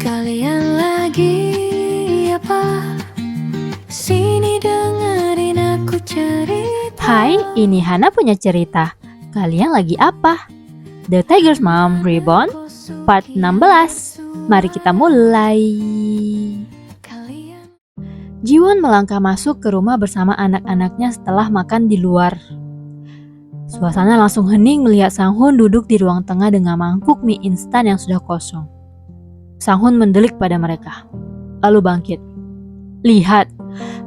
Kalian lagi apa? Sini dengerin aku cerita. Hai, ini Hana punya cerita. Kalian lagi apa? The Tiger's Mom Reborn Part 16. Mari kita mulai. Jiwon melangkah masuk ke rumah bersama anak-anaknya setelah makan di luar. Suasana langsung hening melihat Sang-hun duduk di ruang tengah dengan mangkuk mie instan yang sudah kosong. Sang-hun mendelik pada mereka, lalu bangkit. Lihat,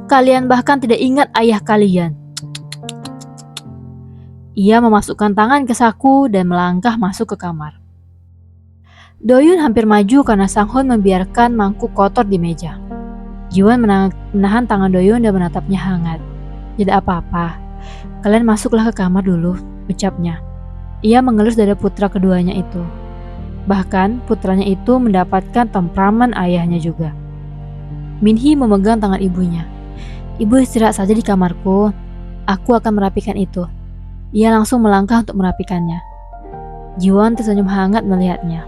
kalian bahkan tidak ingat ayah kalian. Ia memasukkan tangan ke saku dan melangkah masuk ke kamar. Doyun hampir maju karena Sang-hun membiarkan mangkuk kotor di meja. Jiwon menahan tangan Doyun dan menatapnya hangat. Tidak apa-apa, kalian masuklah ke kamar dulu, ucapnya. Ia mengelus dada putra keduanya itu. Bahkan putranya itu mendapatkan temperamen ayahnya juga. Minhee memegang tangan ibunya. Ibu istirahat saja di kamarku, aku akan merapikan itu. Ia langsung melangkah untuk merapikannya. Jiwon tersenyum hangat melihatnya.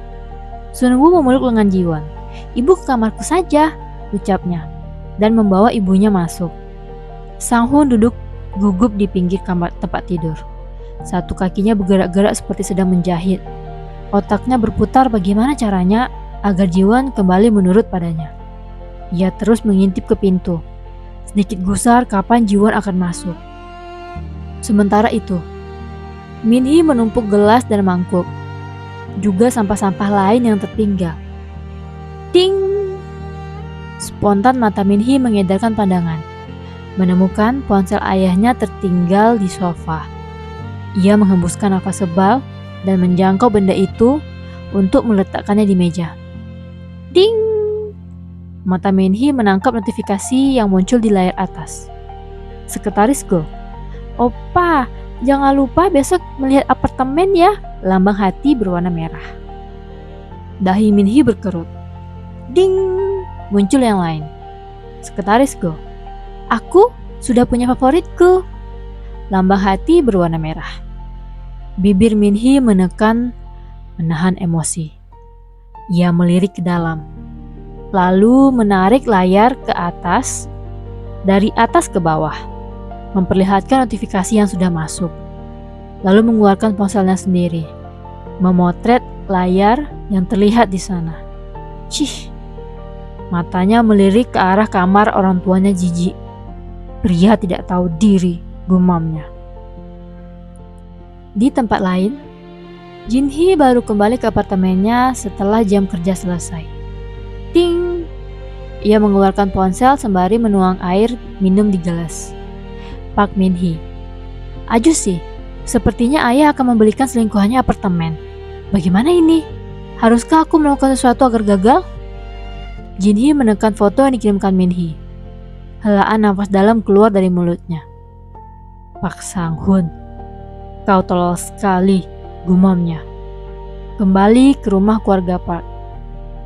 Sunwoo memeluk lengan Jiwon. Ibu ke kamarku saja, ucapnya, dan membawa ibunya masuk. Sang-hun duduk gugup di pinggir kamar tempat tidur. Satu kakinya bergerak-gerak seperti sedang menjahit. Otaknya berputar bagaimana caranya agar Jiwon kembali menurut padanya. Ia terus mengintip ke pintu. Sedikit gusar kapan Jiwon akan masuk. Sementara itu, Minhee menumpuk gelas dan mangkuk. Juga sampah-sampah lain yang tertinggal. Ting! Spontan mata Minhee mengedarkan pandangan. Menemukan ponsel ayahnya tertinggal di sofa. Ia menghembuskan nafas sebal dan menjangkau benda itu untuk meletakkannya di meja. Ding! Mata Minhee menangkap notifikasi yang muncul di layar atas. Sekretaris Go. Opa, jangan lupa besok melihat apartemen ya. Lambang hati berwarna merah. Dahi Minhee berkerut. Ding! Muncul yang lain. Sekretaris Go. Aku sudah punya favoritku. Lambang hati berwarna merah. Bibir Minhee menahan emosi. Ia melirik ke dalam, lalu menarik layar ke atas, dari atas ke bawah, memperlihatkan notifikasi yang sudah masuk. Lalu mengeluarkan ponselnya sendiri, memotret layar yang terlihat di sana. Cih, matanya melirik ke arah kamar orang tuanya jijik. Pria tidak tahu diri, gumamnya. Di tempat lain, Jinhee baru kembali ke apartemennya setelah jam kerja selesai. Ting! Ia mengeluarkan ponsel sembari menuang air minum di gelas. Pak Minhee. Aju sih, sepertinya ayah akan membelikan selingkuhannya apartemen. Bagaimana ini? Haruskah aku melakukan sesuatu agar gagal? Jinhee menekan foto yang dikirimkan Minhee. Helaan nafas dalam keluar dari mulutnya. Pak Sang-hun, kau tolol sekali, gumamnya. Kembali ke rumah keluarga Park.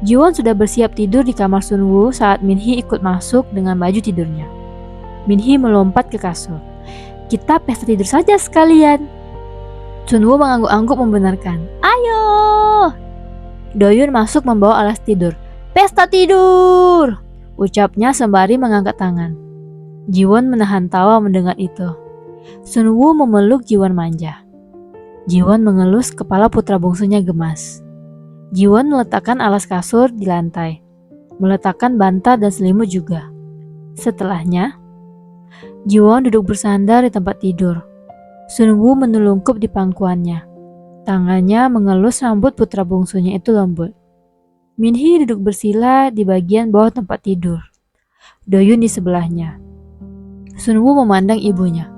Jiwon sudah bersiap tidur di kamar Sunwoo saat Minhee ikut masuk dengan baju tidurnya. Minhee melompat ke kasur. Kita pesta tidur saja sekalian. Sunwoo mengangguk-angguk membenarkan. Ayo! Doyun masuk membawa alas tidur. Pesta tidur! Ucapnya sembari mengangkat tangan. Jiwon menahan tawa mendengar itu. Sunwoo memeluk Jiwon manja. Jiwon mengelus kepala putra bungsunya gemas. Jiwon meletakkan alas kasur di lantai, meletakkan bantal dan selimut juga. Setelahnya, Jiwon duduk bersandar di tempat tidur. Sunwoo menelungkup di pangkuannya. Tangannya mengelus rambut putra bungsunya itu lembut. Minhee duduk bersila di bagian bawah tempat tidur. Doyun di sebelahnya. Sunwoo memandang ibunya.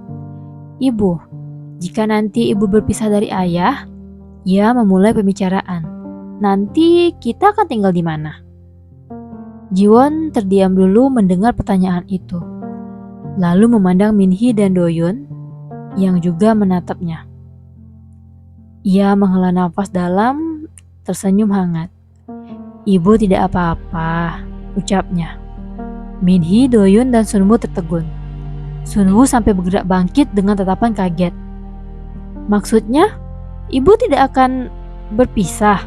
Ibu, jika nanti ibu berpisah dari ayah, ia memulai pembicaraan. Nanti kita akan tinggal di mana? Jiwon terdiam dulu mendengar pertanyaan itu. Lalu memandang Minhee dan Doyun yang juga menatapnya. Ia menghela nafas dalam, tersenyum hangat. Ibu tidak apa-apa, ucapnya. Minhee, Doyun, dan Sunwoo tertegun. Sunwoo sampai bergerak bangkit dengan tatapan kaget. Maksudnya, ibu tidak akan berpisah?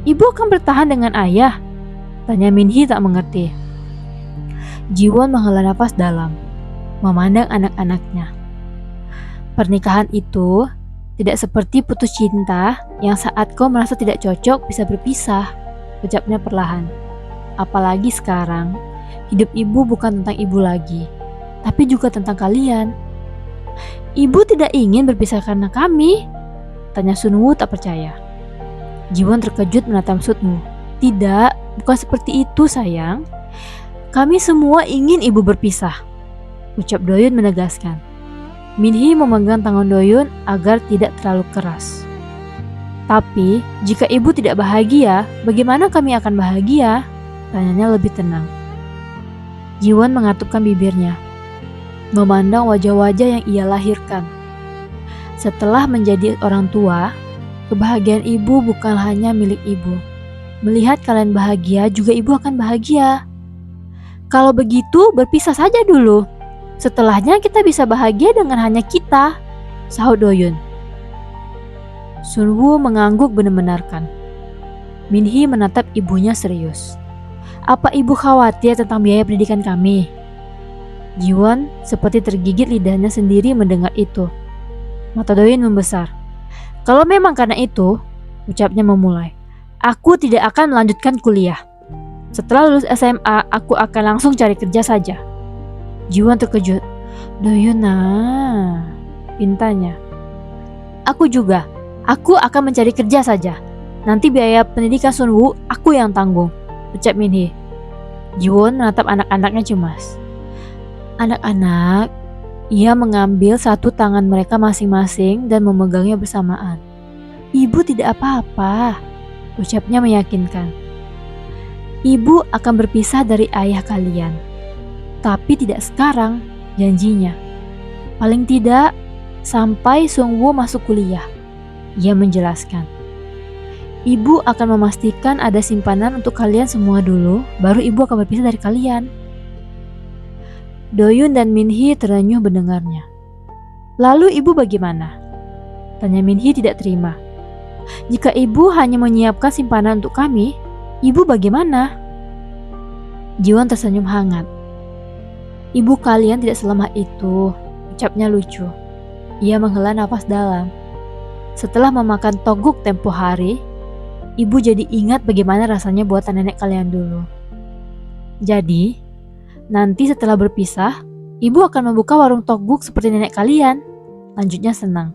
Ibu akan bertahan dengan ayah? Tanya Minhee tak mengerti. Jiwon menghela nafas dalam, memandang anak-anaknya. Pernikahan itu tidak seperti putus cinta yang saat kau merasa tidak cocok bisa berpisah, ucapnya perlahan. Apalagi sekarang, hidup ibu bukan tentang ibu lagi, tapi juga tentang kalian. Ibu tidak ingin berpisah karena kami, tanya Sunwoo tak percaya. Jiwon terkejut menatap Sunwoo. Tidak, bukan seperti itu sayang. Kami semua ingin ibu berpisah, ucap Doyun menegaskan. Minhee memegang tangan Doyun agar tidak terlalu keras. Tapi, jika ibu tidak bahagia, bagaimana kami akan bahagia? Tanyanya lebih tenang. Jiwon mengatupkan bibirnya, memandang wajah-wajah yang ia lahirkan. Setelah menjadi orang tua, kebahagiaan ibu bukan hanya milik ibu. Melihat kalian bahagia, juga ibu akan bahagia. Kalau begitu, berpisah saja dulu. Setelahnya kita bisa bahagia dengan hanya kita, sahut Doyun. Sunwoo mengangguk membenarkan. Minhee menatap ibunya serius. Apa ibu khawatir tentang biaya pendidikan kami? Jiwon seperti tergigit lidahnya sendiri mendengar itu. Mata Doyun membesar. Kalau memang karena itu, ucapnya memulai. Aku tidak akan melanjutkan kuliah. Setelah lulus SMA, aku akan langsung cari kerja saja. Jiwon terkejut. Doyun pintanya. Aku juga. Aku akan mencari kerja saja. Nanti biaya pendidikan Sunwoo aku yang tanggung, ucap Minhee. Jiwon menatap anak-anaknya cemas. Anak-anak, ia mengambil satu tangan mereka masing-masing dan memegangnya bersamaan. Ibu tidak apa-apa, ucapnya meyakinkan. Ibu akan berpisah dari ayah kalian. Tapi tidak sekarang, janjinya. Paling tidak, sampai Sunwoo masuk kuliah. Ia menjelaskan. Ibu akan memastikan ada simpanan untuk kalian semua dulu, baru ibu akan berpisah dari kalian. Doyun dan Minhee terenyuh mendengarnya. Lalu ibu bagaimana? Tanya Minhee tidak terima. Jika ibu hanya menyiapkan simpanan untuk kami, ibu bagaimana? Jiwon tersenyum hangat. Ibu kalian tidak selemah itu, ucapnya lucu. Ia menghela nafas dalam. Setelah memakan toguk tempo hari, ibu jadi ingat bagaimana rasanya buatan nenek kalian dulu. Jadi, nanti setelah berpisah, ibu akan membuka warung toguk seperti nenek kalian. Lanjutnya senang.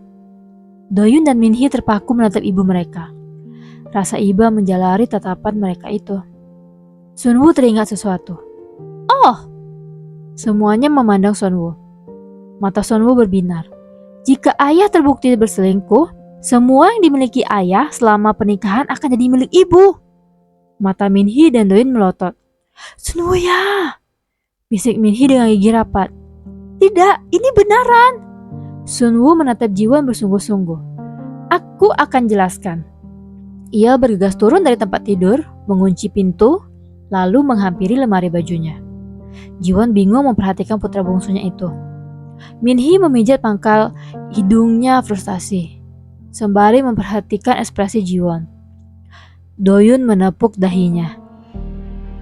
Doyun dan Minhee terpaku menatap ibu mereka. Rasa iba menjalari tatapan mereka itu. Sunwoo teringat sesuatu. Oh! Semuanya memandang Sunwoo. Mata Sunwoo berbinar. Jika ayah terbukti berselingkuh, semua yang dimiliki ayah selama pernikahan akan jadi milik ibu. Mata Minhee dan Doyun melotot. Sunwoo ya! Bisik Minhee dengan gigi rapat. Tidak, ini benaran. Sunwoo menatap Jiwon bersungguh-sungguh. Aku akan jelaskan. Ia bergegas turun dari tempat tidur, mengunci pintu, lalu menghampiri lemari bajunya. Jiwon bingung memperhatikan putra bungsunya itu. Minhee memijat pangkal hidungnya frustasi, sembari memperhatikan ekspresi Jiwon. Doyun menepuk dahinya.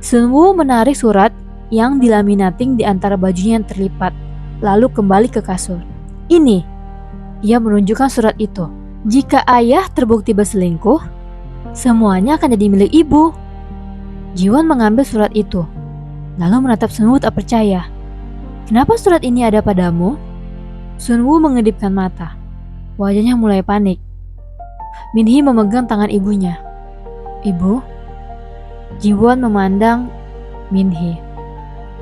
Sunwoo menarik surat yang dilaminating di antara bajunya yang terlipat, lalu kembali ke kasur. Ini, ia menunjukkan surat itu. Jika ayah terbukti berselingkuh, semuanya akan jadi milik ibu. Jiwon mengambil surat itu, lalu menatap Sunwoo tak percaya. Kenapa surat ini ada padamu? Sunwoo mengedipkan mata. Wajahnya mulai panik. Minhee memegang tangan ibunya. Ibu? Jiwon memandang Minhee.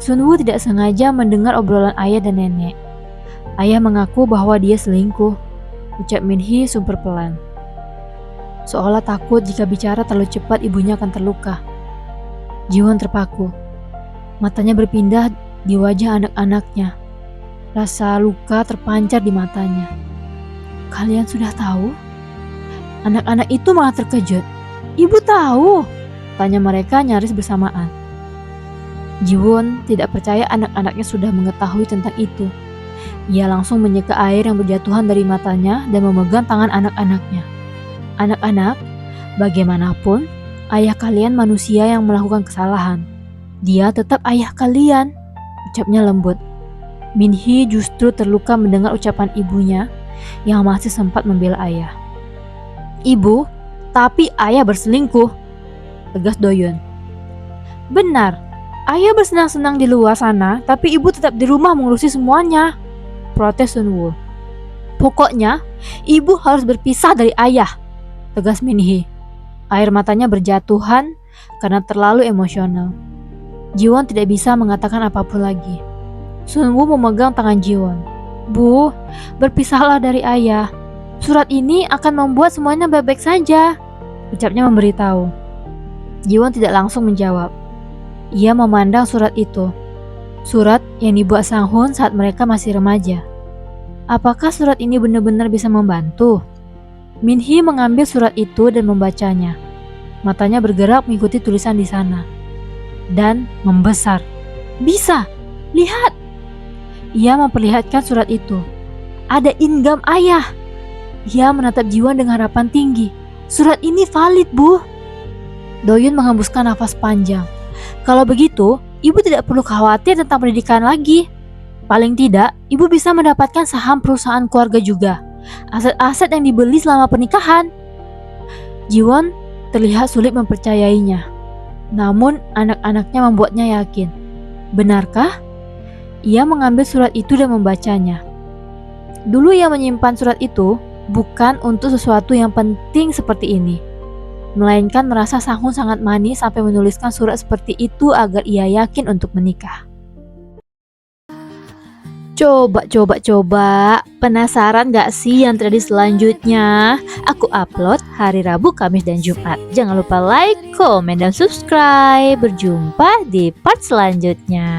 Sunwoo tidak sengaja mendengar obrolan ayah dan nenek. Ayah mengaku bahwa dia selingkuh, ucap Minhee sumber pelan. Seolah takut jika bicara terlalu cepat ibunya akan terluka. Jiwon terpaku. Matanya berpindah di wajah anak-anaknya. Rasa luka terpancar di matanya. Kalian sudah tahu? Anak-anak itu malah terkejut. Ibu tahu? Tanya mereka nyaris bersamaan. Jiwon tidak percaya anak-anaknya sudah mengetahui tentang itu. Ia langsung menyeka air yang berjatuhan dari matanya dan memegang tangan anak-anaknya. Anak-anak, bagaimanapun, Ayah kalian manusia yang melakukan kesalahan. Dia tetap ayah kalian, ucapnya lembut. Min-hee justru terluka mendengar ucapan ibunya yang masih sempat membela ayah. Ibu, tapi ayah berselingkuh, tegas Do-yeon. Benar, ayah bersenang-senang di luar sana, tapi ibu tetap di rumah mengurusi semuanya, protes Sun-woo. Pokoknya, ibu harus berpisah dari ayah, tegas Min-hee. Air matanya berjatuhan karena terlalu emosional. Ji-won tidak bisa mengatakan apapun lagi. Sun-woo memegang tangan Ji-won. Bu, berpisahlah dari ayah. Surat ini akan membuat semuanya baik-baik saja, ucapnya memberitahu. Ji-won tidak langsung menjawab. Ia memandang surat itu. Surat yang dibuat Sang-hoon saat mereka masih remaja. Apakah surat ini benar-benar bisa membantu? Min-hee mengambil surat itu dan membacanya. Matanya bergerak mengikuti tulisan di sana. Dan membesar. Bisa, lihat. Ia memperlihatkan surat itu. Ada inggam ayah. Ia menatap Ji-won dengan harapan tinggi. Surat ini valid, Bu. Do-yeon menghembuskan nafas panjang. Kalau begitu, ibu tidak perlu khawatir tentang pendidikan lagi. Paling tidak, ibu bisa mendapatkan saham perusahaan keluarga juga. Aset-aset yang dibeli selama pernikahan. Ji-won terlihat sulit mempercayainya. Namun anak-anaknya membuatnya yakin. Benarkah? Ia mengambil surat itu dan membacanya. Dulu ia menyimpan surat itu bukan untuk sesuatu yang penting seperti ini, melainkan merasa Sang-hoon sangat manis sampai menuliskan surat seperti itu agar ia yakin untuk menikah. Coba. Penasaran gak sih yang terjadi selanjutnya? Aku upload hari Rabu, Kamis, dan Jumat. Jangan lupa like, komen, dan subscribe. Berjumpa di part selanjutnya.